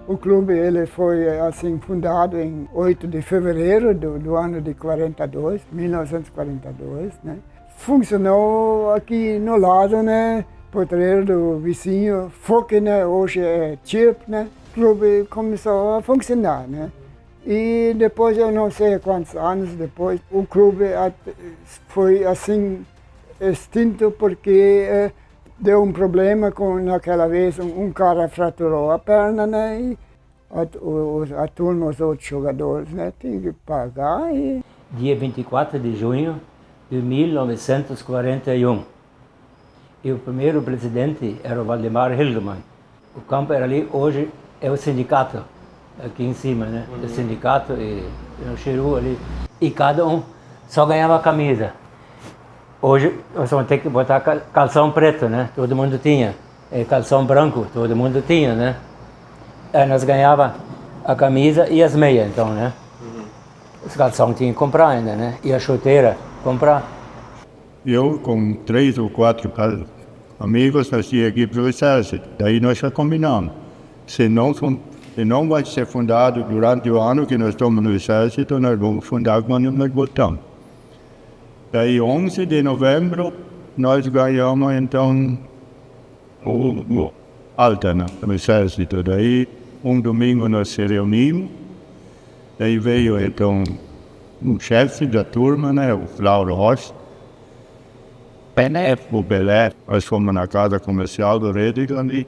O clube ele foi assim fundado em 8 de fevereiro do ano de 42, 1942, né? Funcionou aqui no lado, né? Potreiro do vizinho, Foque, né? Hoje é Chip, né? O clube começou a funcionar, né? E depois, eu não sei quantos anos depois, o clube foi assim extinto porque deu um problema com, naquela vez, um cara fraturou a perna, né? E a turma, os outros jogadores, né? Tinham que pagar e... Dia 24 de junho de 1941. E o primeiro presidente era o Valdemar Hildemann. O campo era ali, hoje é o sindicato, aqui em cima, né? O sindicato e no Chiru ali. E cada um só ganhava camisa. Hoje nós vamos ter que botar calção preto, né? Todo mundo tinha. E calção branco, todo mundo tinha, né? Aí nós ganhava a camisa e as meias, então, né? Os calção tinha que comprar ainda, né? E a chuteira, comprar. Eu, com 3 ou 4 amigos, nós íamos aqui para o exército. Daí nós já combinamos. Se não vai ser fundado durante o ano que nós estamos no exército, nós vamos fundar quando nós voltamos. Daí, 11 de novembro, nós ganhamos, então, o alta, né, no exército. Daí, um domingo nós se reunimos. Daí veio, então, o chefe da turma, né, o Flávio Rocha. O Pelé. Nós fomos na casa comercial do Redigan e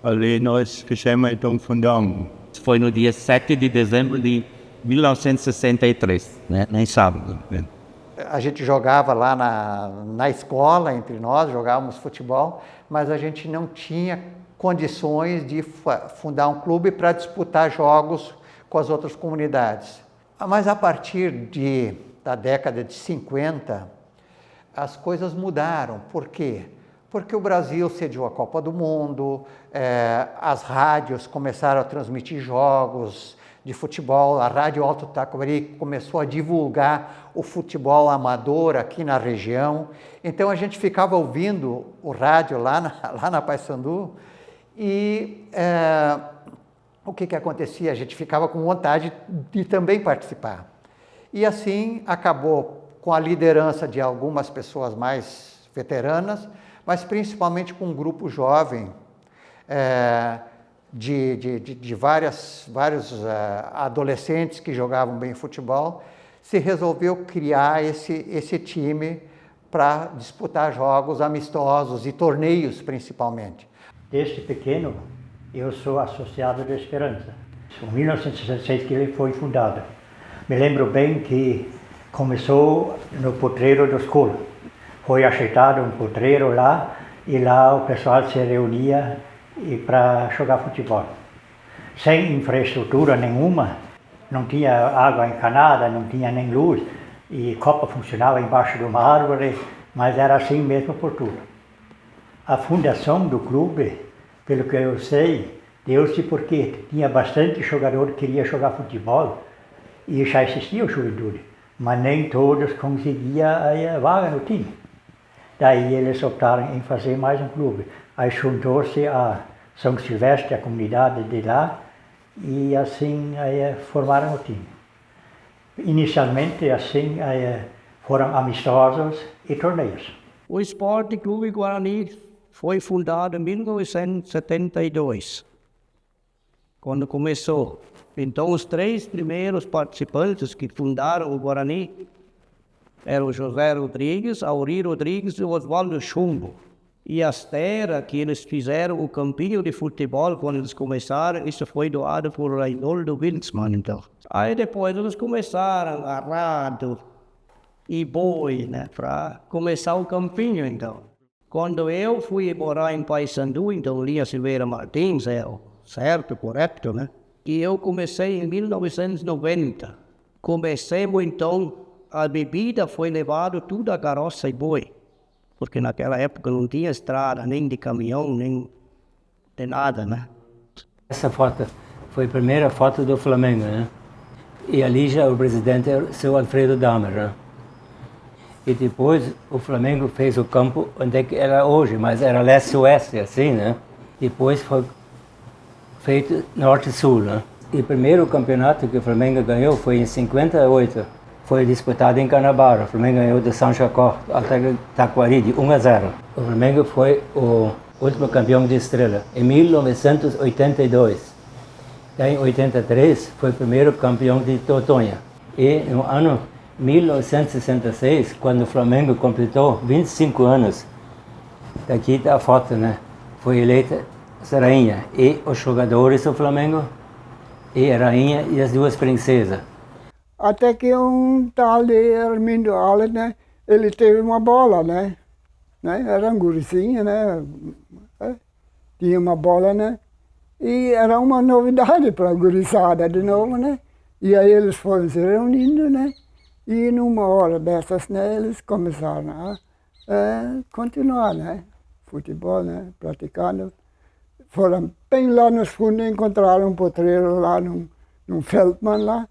ali nós fizemos, então, fundamos. Foi no dia 7 de dezembro de 1963, né, nem sábado. Né? A gente jogava lá na escola, entre nós, jogávamos futebol, mas a gente não tinha condições de fundar um clube para disputar jogos com as outras comunidades. Mas a partir da década de 50, as coisas mudaram. Por quê? Porque o Brasil sediou a Copa do Mundo, as rádios começaram a transmitir jogos de futebol, a Rádio Alto Taquari começou a divulgar o futebol amador aqui na região. Então a gente ficava ouvindo o rádio lá na Paissandu e o que acontecia? A gente ficava com vontade de também participar. E assim acabou com a liderança de algumas pessoas mais veteranas, mas principalmente com um grupo jovem de vários adolescentes que jogavam bem futebol, se resolveu criar esse time para disputar jogos amistosos e torneios principalmente. Desde pequeno, eu sou associado da Esperança. Em 1966 que ele foi fundado. Me lembro bem que começou no potreiro da escola. Foi ajeitado um potreiro lá e lá o pessoal se reunia para jogar futebol. Sem infraestrutura nenhuma, não tinha água encanada, não tinha nem luz, e a copa funcionava embaixo de uma árvore, mas era assim mesmo por tudo. A fundação do clube, pelo que eu sei, deu-se porque tinha bastante jogador que queria jogar futebol e já existia o juventude, mas nem todos conseguiam a vaga no time. Daí eles optaram em fazer mais um clube. Aí juntou-se a São Silvestre, a comunidade de lá, e assim aí formaram o time. Inicialmente, assim, foram amistosos e torneios. O Esporte Clube Guarani foi fundado em 1972, quando começou. Então, os 3 primeiros participantes que fundaram o Guarani eram o José Rodrigues, Auri Rodrigues e o Oswaldo Chumbo. E as terras que eles fizeram, o campinho de futebol, quando eles começaram, isso foi doado por Reinoldo Wilsmann, então. Aí depois eles começaram arado e boi, né, para começar o campinho, então. Quando eu fui morar em Paissandu, então Linha Silveira Martins, certo, correto, né? E eu comecei em 1990. Comecemos, então, a bebida foi levado tudo a carroça e boi. Porque naquela época não tinha estrada, nem de caminhão, nem de nada, né? Essa foto foi a primeira foto do Flamengo, né? E ali já o presidente era o seu Alfredo Damer, né? E depois o Flamengo fez o campo onde é que era hoje, mas era leste-oeste, assim, né? Depois feito norte-sul, né? E o primeiro campeonato que o Flamengo ganhou foi em 58. Foi disputado em Guanabara. O Flamengo ganhou de São Jacó até Taquari de 1-0. O Flamengo foi o último campeão de Estrela em 1982. Daí, em 83 foi o primeiro campeão de Totonha. E no ano 1966, quando o Flamengo completou 25 anos, daqui está a foto, né? Foi eleita a rainha e os jogadores do Flamengo e a rainha e as duas princesas. Até que um tal de Hermindo Allen, né? Ele teve uma bola, né? Era um guricinho, né? Tinha uma bola, né? E era uma novidade para a gurizada de novo, né? E aí eles foram se reunindo, né? E numa hora dessas, né? Eles começaram a continuar, né? Futebol, né? Praticando. Foram bem lá nos fundos, encontraram um potreiro lá num Feldman lá.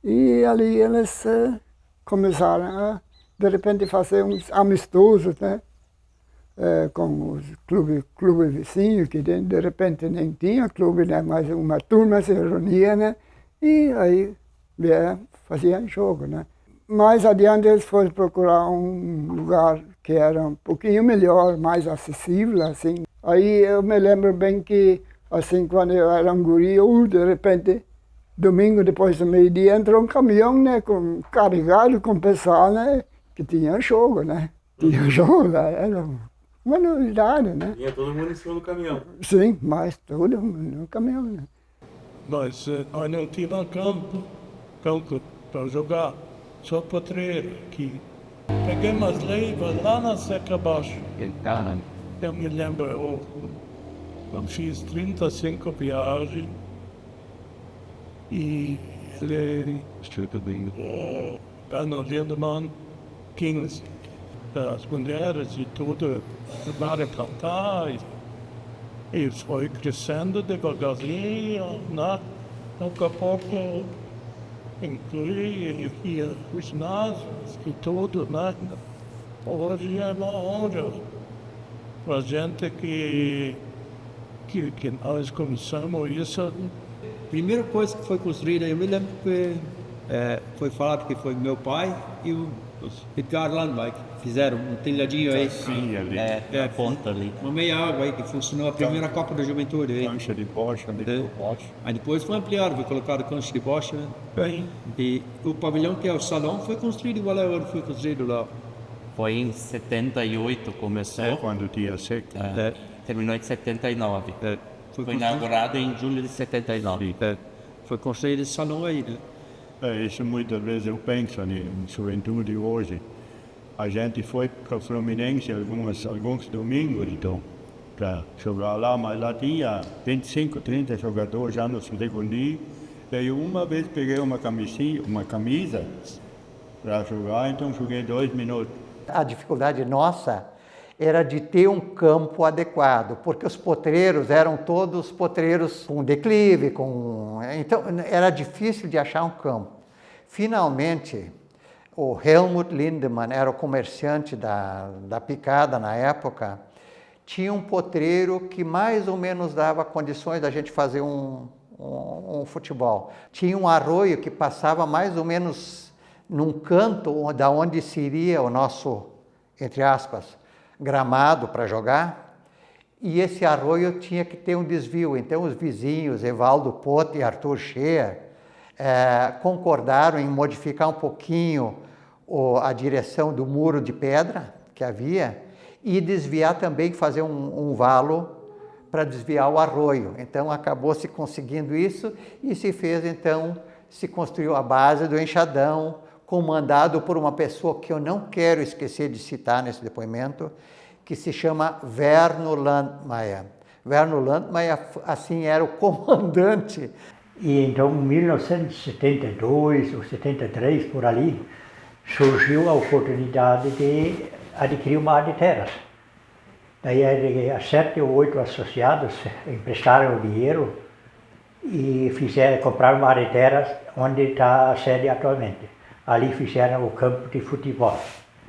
E ali eles começaram a, de repente, fazer uns amistosos, né? Com os clubes vizinhos, que de repente nem tinha clube, né? Mas uma turma se reunia, né? E aí faziam jogo, né? Mais adiante eles foram procurar um lugar que era um pouquinho melhor, mais acessível, assim. Aí eu me lembro bem que, assim, quando eu era um guri, de repente, domingo depois do meio-dia, entrou um caminhão, né, carregado com pessoal, né, que tinha jogo, né. Tinha jogo, né, era uma novidade, né. Tinha todo mundo em cima do caminhão. Sim, mas todo mundo no caminhão, né. Mas nós não tínhamos campo para jogar, só potreiro aqui. Peguei umas leivas lá na Seca Baixa. Eu me lembro, eu fiz 35 viagens e ele no Lindemann 15. As mulheres e tudo levaram para cá e foi crescendo devagarzinho, né? Daqui a pouco incluí os ginásios e tudo, né? Hoje é uma honra para a gente que nós começamos isso. A primeira coisa que foi construída, eu me lembro que foi falado que foi meu pai e o Edgar Landweig que fizeram um telhadinho aí. Sim, ali. A ponta ali. Uma meia água aí que funcionou a primeira Copa da Juventude aí. Cancha de bocha, Aí depois foi ampliado, foi colocado cancha de bocha. Bem, E o pavilhão, que é o salão, foi construído igual a foi construído lá. Foi em 78 começou, quando tinha seca. terminou em 79. Foi Foi inaugurado em julho de 79. Foi construído esse salão aí, né? Isso muitas vezes eu penso na juventude hoje. A gente foi para o Fluminense alguns domingos, então, para jogar lá, mas lá tinha 25, 30 jogadores já no segundo dia. Daí uma vez peguei uma camisa para jogar, então joguei 2 minutos. A dificuldade nossa era de ter um campo adequado, porque os potreiros eram todos potreiros com declive, então era difícil de achar um campo. Finalmente, o Helmut Lindemann, era o comerciante da picada na época, tinha um potreiro que mais ou menos dava condições da gente fazer um futebol. Tinha um arroio que passava mais ou menos num canto da onde seria o nosso, entre aspas, gramado para jogar, e esse arroio tinha que ter um desvio. Então os vizinhos, Evaldo Pote e Arthur Scheer, concordaram em modificar um pouquinho a direção do muro de pedra que havia e desviar também, fazer um valo para desviar o arroio. Então acabou se conseguindo isso e se fez, então, se construiu a base do enxadão, comandado por uma pessoa que eu não quero esquecer de citar nesse depoimento, que se chama Werner Landmeyer. Werner Landmeyer, assim, era o comandante. E então, em 1972 ou 73, por ali, surgiu a oportunidade de adquirir uma área de terras. Daí, as 7 ou 8 associados emprestaram o dinheiro e compraram uma área de terras onde está a sede atualmente. Ali fizeram o campo de futebol.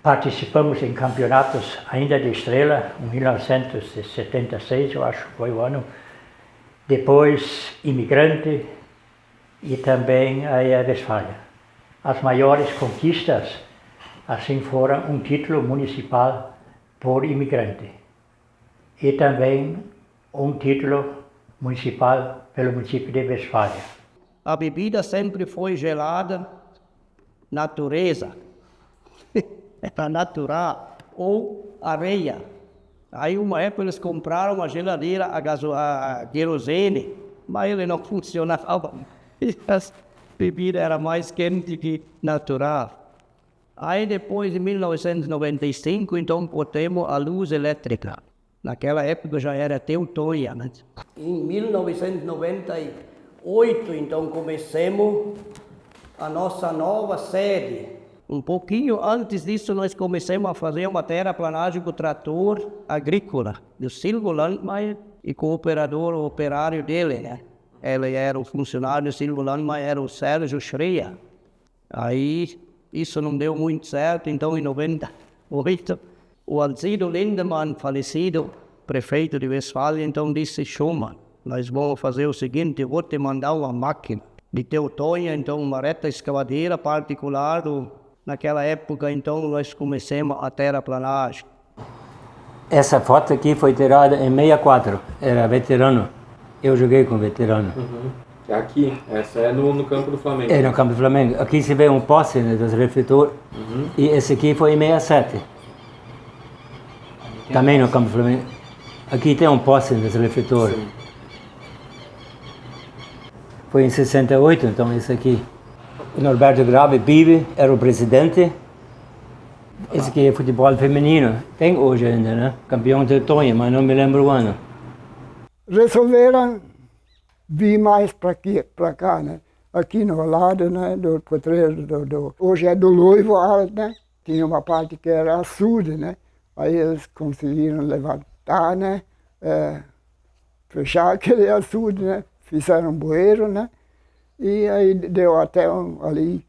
Participamos em campeonatos ainda de Estrela, em 1976, eu acho que foi o ano, depois imigrante e também a Westfália. As maiores conquistas, assim, foram um título municipal por imigrante e também um título municipal pelo município de Westfália. A bebida sempre foi gelada, natureza, era natural, ou areia. Aí uma época eles compraram uma geladeira a querosene, mas ele não funcionava. E as bebidas eram mais quentes que natural. Aí depois, em 1995, então botamos a luz elétrica. Naquela época já era Teutónia, né? Em 1998, então, começamos a nossa nova sede. Um pouquinho antes disso, nós começamos a fazer uma terraplanagem com o trator agrícola, do Silvio Landmaier, e com o operário dele, né? Ele era o funcionário do Silvio Landmaier, era o Sérgio Schreier. Aí, isso não deu muito certo, então, em 98, o Alcido Lindemann, falecido prefeito de Westfália, então disse: Schumann, nós vamos fazer o seguinte, eu vou te mandar uma máquina de Teutónia, então uma reta escavadeira particular. Naquela época, então, nós começamos a terraplanagem. Essa foto aqui foi tirada em 64, era veterano. Eu joguei com veterano. Aqui, essa é no campo do Flamengo. É no campo do Flamengo. Aqui se vê um poste, né, dos refletores. E esse aqui foi em 67. Também no campo do Flamengo. Aqui tem um poste dos refletores. Sim. Foi em 68, então esse aqui. O Norberto Grave Bibi era o presidente. Esse aqui é futebol feminino. Tem hoje ainda, né? Campeão de Tonha, mas não me lembro o ano. Resolveram vir mais para cá, né? Aqui no lado, né, do potreiro, hoje é do Loivo Alto, né? Tinha uma parte que era açude, né? Aí eles conseguiram levantar, né? Fechar aquele açude, né? Fizeram um bueiro, né? E aí deu até ali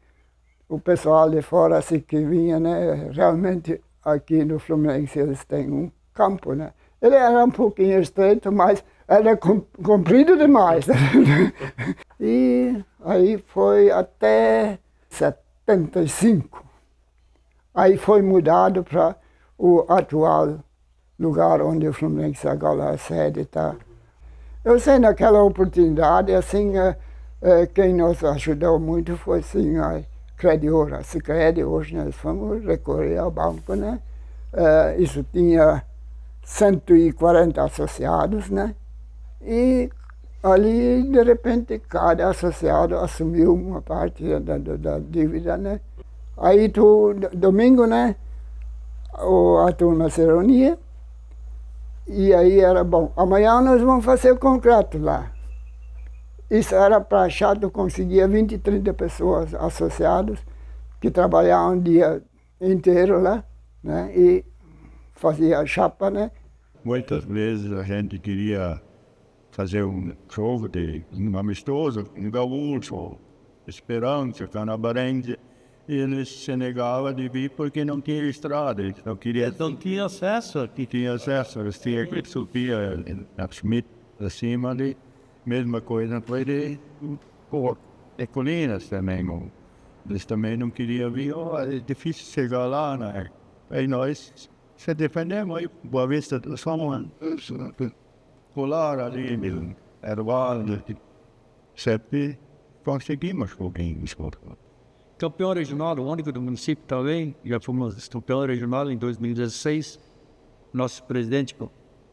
o pessoal de fora assim que vinha, né? Realmente aqui no Fluminense eles têm um campo, né? Ele era um pouquinho estreito, mas era comprido demais. E aí foi até 75. Aí foi mudado para o atual lugar onde o Fluminense agora a sede está. Eu sei, naquela oportunidade, assim, quem nos ajudou muito foi, assim, a Crediora. A Sicredi, hoje nós fomos recorrer ao banco, né? Isso tinha 140 associados, né? E ali, de repente, cada associado assumiu uma parte da dívida, né? Aí, domingo, né? A turma se reunia. E aí era bom, amanhã nós vamos fazer o contrato lá. Isso era para chato, conseguia 20, 30 pessoas associadas que trabalhavam o dia inteiro lá, né? E fazia a chapa, né? Muitas vezes a gente queria fazer um jogo um amistoso, um gaúcho, Esperança, Canabarense, e eles se negavam de vir porque não tinha estrada, eles não queriam. Não tinha acesso aqui. Tinha acesso, eles tinham que subir a Schmidt acima ali. Mesma coisa foi de Colinas também. Eles também não queriam vir, é difícil chegar lá, né? Aí nós se defendemos, aí Boa Vista só uma colar ali, era o ano, sempre conseguimos pouquinho. Campeão regional, o único do município também, já fomos campeão regional em 2016. Nosso presidente, o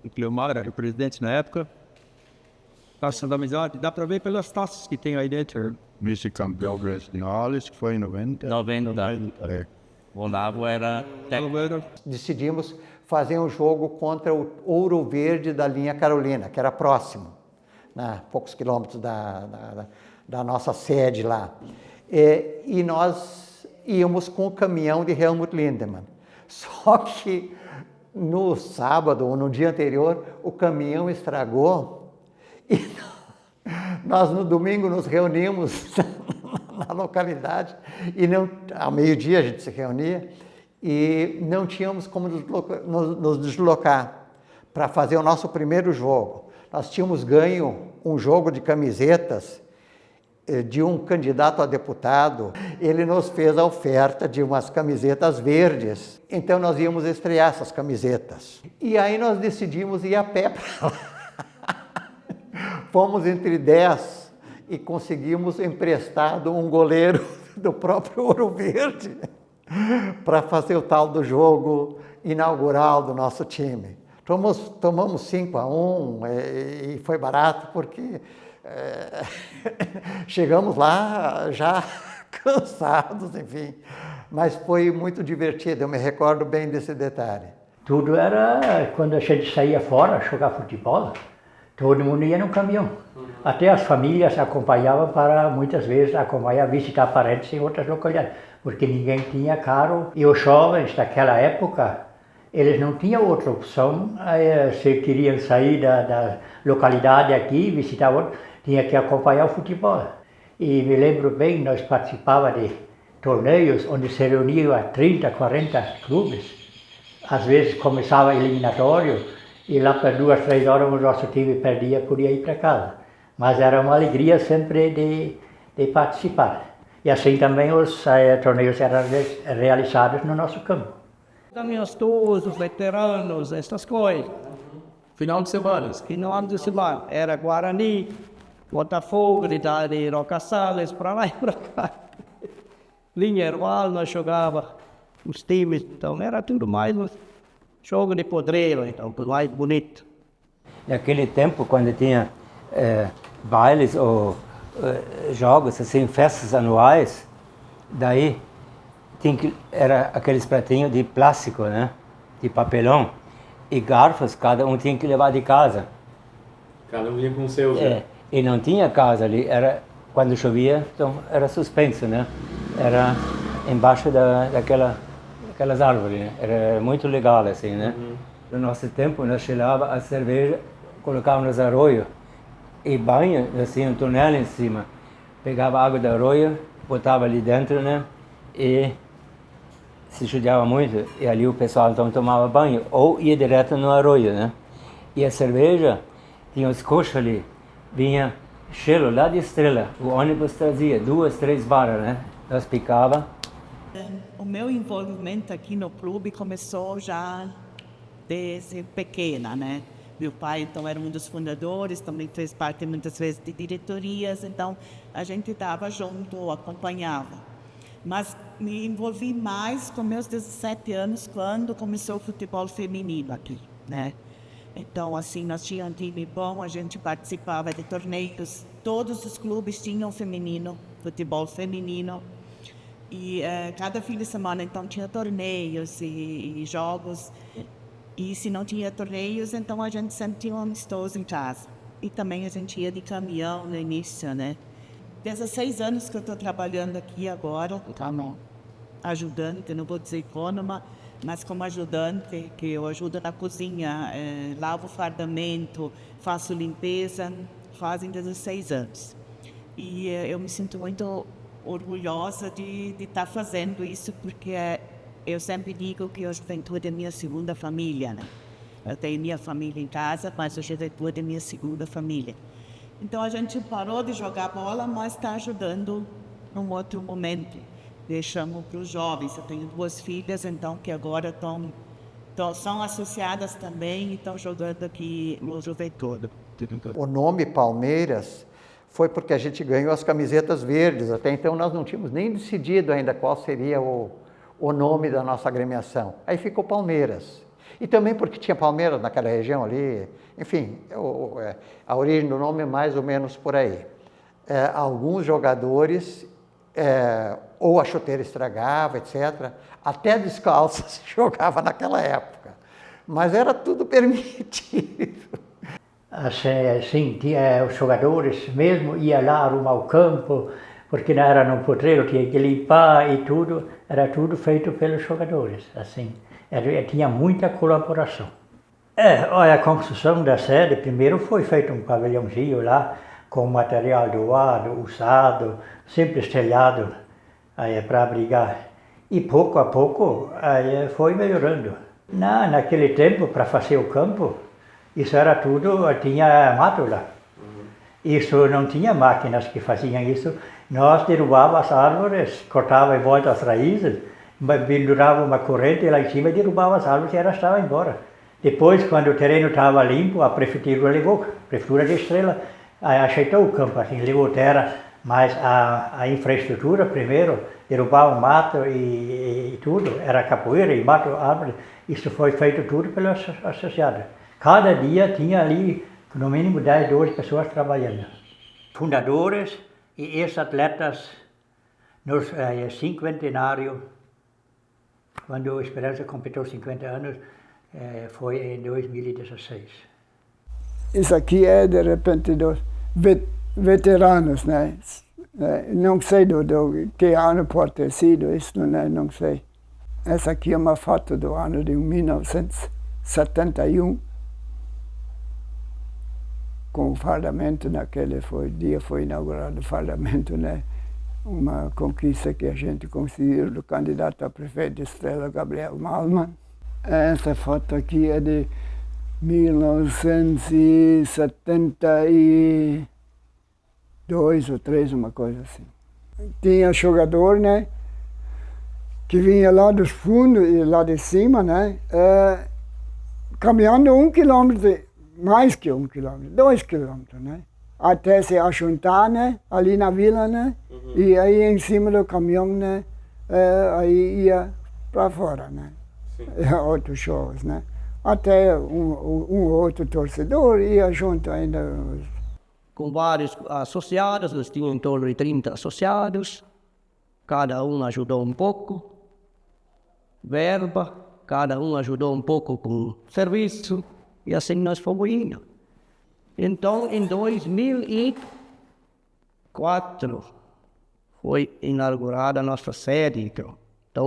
Cleomar, era o presidente na época. Taça da amizade, dá para ver pelas taças que tem aí dentro. Vice-campeão regional, isso foi em 90. 90. O Olavo era técnico. Decidimos fazer um jogo contra o Ouro Verde da linha Carolina, que era próximo, né, poucos quilômetros da nossa sede lá. E nós íamos com o caminhão de Helmut Lindemann. Só que no sábado ou no dia anterior, o caminhão estragou e nós no domingo nos reunimos na localidade e ao meio-dia a gente se reunia e não tínhamos como nos deslocar para fazer o nosso primeiro jogo. Nós tínhamos ganho um jogo de camisetas de um candidato a deputado. Ele nos fez a oferta de umas camisetas verdes. Então nós íamos estrear essas camisetas. E aí nós decidimos ir a pé para lá. Fomos entre 10 e conseguimos emprestado um goleiro do próprio Ouro Verde para fazer o tal do jogo inaugural do nosso time. Tomamos 5-1 e foi barato porque chegamos lá já cansados, enfim. Mas foi muito divertido, eu me recordo bem desse detalhe. Tudo era, quando a gente saía fora jogar futebol, todo mundo ia no caminhão. Até as famílias acompanhavam para, muitas vezes, visitar parentes em outras localidades, porque ninguém tinha carro. E os jovens daquela época, eles não tinham outra opção. Se queriam sair da localidade aqui, visitar outro, tinha que acompanhar o futebol. E me lembro bem, nós participávamos de torneios onde se reuniam 30, 40 clubes. Às vezes começava eliminatório e lá para 2, 3 horas o nosso time perdia, podia ir para casa. Mas era uma alegria sempre de participar. E assim também os torneios eram realizados no nosso campo. Amistosos, veteranos, essas coisas. Final de semana. Final de semana. Era Guarani, Botafogo, de Roca Salles, para lá e para cá. Linha Herbal, nós jogávamos os times, então era tudo mais um jogo de podreiro, então, mais bonito. Naquele tempo, quando tinha bailes ou jogos, assim, festas anuais, daí era aqueles pratinhos de plástico, né? De papelão, e garfos, cada um tinha que levar de casa. Cada um vinha com o seu, né? E não tinha casa ali, quando chovia, então era suspenso, né? Era embaixo daquelas árvores, né? Era muito legal, assim, né? No nosso tempo, nós tirávamos a cerveja, colocávamos nos arroios, e banho, assim, um tonel em cima. Pegava água do arroio, botava ali dentro, né? E se judiava muito, e ali o pessoal então tomava banho, ou ia direto no arroio, né? E a cerveja, tinha os coxos ali, vinha gelo lá de Estrela, o ônibus trazia 2, 3 barras, né? Nós picava. O meu envolvimento aqui no clube começou já desde pequena, né? Meu pai, então, era um dos fundadores, também fez parte, muitas vezes, de diretorias, então, a gente estava junto, acompanhava. Mas me envolvi mais com meus 17 anos, quando começou o futebol feminino aqui, né? Então, assim, nós tínhamos um time bom, a gente participava de torneios, todos os clubes tinham feminino, futebol feminino. E cada fim de semana, então, tinha torneios e jogos. E se não tinha torneios, então a gente sempre tinha um amistoso em casa. E também a gente ia de caminhão no início, né? 16 anos que eu estou trabalhando aqui agora, como ajudante, não vou dizer econômica, mas como ajudante, que eu ajudo na cozinha, lavo fardamento, faço limpeza, fazem 16 anos. E eu me sinto muito orgulhosa de estar fazendo isso, porque eu sempre digo que a juventude é minha segunda família, né? Eu tenho minha família em casa, mas a juventude é minha segunda família. Então a gente parou de jogar bola, mas está ajudando num outro momento. Deixamos para os jovens. Eu tenho 2 filhas, então, que agora são associadas também e estão jogando aqui no Juventude. O nome Palmeiras foi porque a gente ganhou as camisetas verdes. Até então nós não tínhamos nem decidido ainda qual seria o nome da nossa agremiação. Aí ficou Palmeiras. E também porque tinha Palmeiras naquela região ali. Enfim, a origem do nome é mais ou menos por aí. Alguns jogadores, ou a chuteira estragava, etc. Até descalço se jogava naquela época. Mas era tudo permitido. Assim, os jogadores mesmo iam lá arrumar o campo, porque não era no potreiro, tinha que limpar e tudo, era tudo feito pelos jogadores, assim. Tinha muita colaboração. Olha, a construção da sede, primeiro foi feito um pavilhãozinho lá, com material doado, usado, simples telhado, para abrigar. E pouco a pouco foi melhorando. Naquele tempo, para fazer o campo, isso era tudo, tinha mato lá. Isso não tinha máquinas que faziam isso. Nós derrubávamos as árvores, cortava em volta as raízes, pendurava uma corrente lá em cima e derrubava as árvores e elas estavam embora. Depois, quando o terreno estava limpo, a prefeitura levou, a prefeitura de Estrela, ajeitou o campo, assim, levou terra, mas a infraestrutura primeiro, derrubava o mato e tudo, era capoeira e mato, árvore, isso foi feito tudo pelos associados. Cada dia tinha ali, no mínimo 10, 12 pessoas trabalhando. Fundadores e ex-atletas nos cinquentenário, quando a Esperança completou 50 anos, foi em 2016. Isso aqui é, de repente, dos veteranos, né? Não sei do que ano pode ter sido isso, né? Não sei. Essa aqui é uma foto do ano de 1971, com o fardamento naquele dia foi inaugurado o fardamento, né? Uma conquista que a gente conseguiu do candidato a prefeito de Estrela, Gabriel Malman. Essa foto aqui é de 1972 ou 3, uma coisa assim. Tinha jogador, né, que vinha lá dos fundos e lá de cima, né, caminhando 1 quilômetro, mais que 1 quilômetro, 2 quilômetros, né, até se ajuntar, né, ali na vila, né, e aí em cima do caminhão, né, aí ia para fora, né. Outros shows, né? Até um outro torcedor ia junto ainda. Com vários associados, nós tínhamos em torno de 30 associados, cada um ajudou um pouco, verba, cada um ajudou um pouco com serviço, e assim nós fomos indo. Então, em 2004, foi inaugurada a nossa sede, então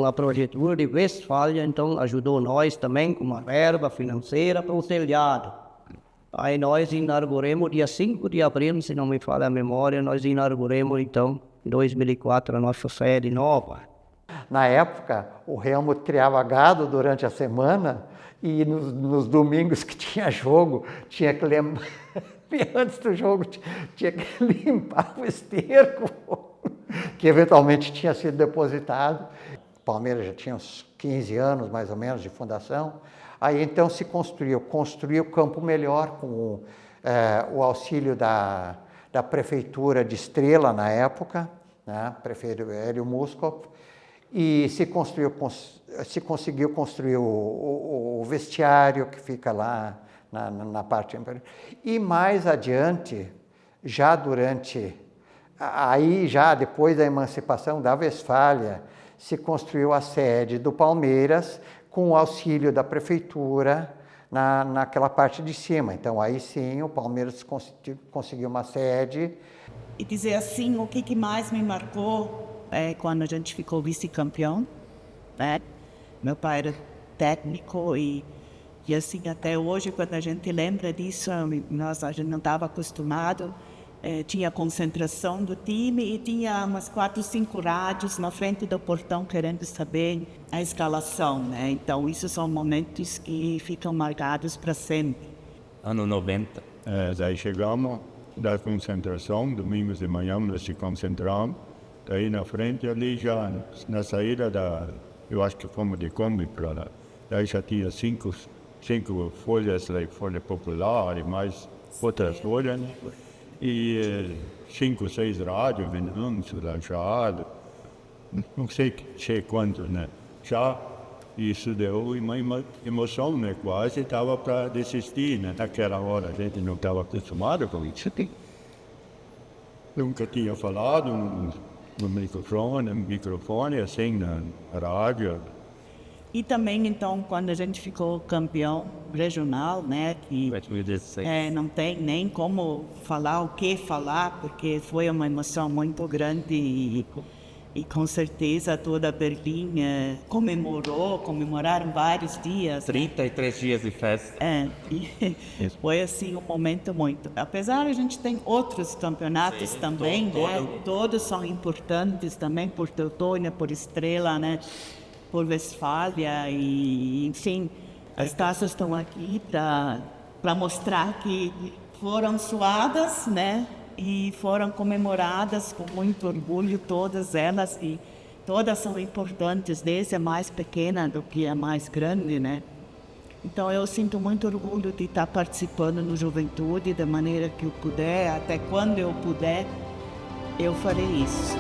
a Prefeitura de Westfália então, ajudou nós também com uma verba financeira para o telhado. Aí nós inauguramos dia 5 de abril, se não me falha a memória, nós inauguramos então, em 2004, a nossa sede nova. Na época, o Helmut criava gado durante a semana e nos domingos que tinha jogo, tinha que lembrar, antes do jogo, tinha que limpar o esterco, que eventualmente tinha sido depositado. Palmeiras já tinha uns 15 anos, mais ou menos, de fundação. Aí, então, se construiu o campo melhor com o auxílio da Prefeitura de Estrela, na época, né, prefeito Hélio Muskop, e se conseguiu construir o vestiário, que fica lá na parte... E mais adiante, já depois da emancipação da Westfália, se construiu a sede do Palmeiras com o auxílio da prefeitura naquela parte de cima. Então, aí sim, o Palmeiras conseguiu uma sede. E dizer assim, o que mais me marcou é quando a gente ficou vice-campeão, né? Meu pai era técnico e assim, até hoje, quando a gente lembra disso, a gente não estava acostumado. Tinha concentração do time e tinha umas 4, 5 rádios na frente do portão querendo saber a escalação, né? Então, isso são momentos que ficam marcados para sempre. Ano 90. Daí chegamos da concentração, domingos de manhã nós se concentramos, daí na frente ali já, na saída eu acho que fomos de Kombi para lá, daí já tinha 5 folhas, folha popular e mais outras folhas, né? E 5, 6 rádios, anúncios, já, não sei quanto, né? Já isso deu uma emoção, né? Quase estava para desistir, né? Naquela hora a gente não estava acostumado com isso. Nunca tinha falado no microfone assim, na rádio. E também, então, quando a gente ficou campeão regional, né, que não tem nem como falar o que falar, porque foi uma emoção muito grande e com certeza toda Berlim comemoraram vários dias. 33 dias de festa. Foi assim um momento muito... Apesar a gente tem outros campeonatos também, né, todos são importantes também, por Teutônia, por Estrela, né, por Westfália e, enfim, as taças estão aqui para mostrar que foram suadas, né? e foram comemoradas com muito orgulho, todas elas, e todas são importantes, desde a mais pequena do que a mais grande, né? Então eu sinto muito orgulho de estar participando no Juventude da maneira que eu puder, até quando eu puder, eu farei isso.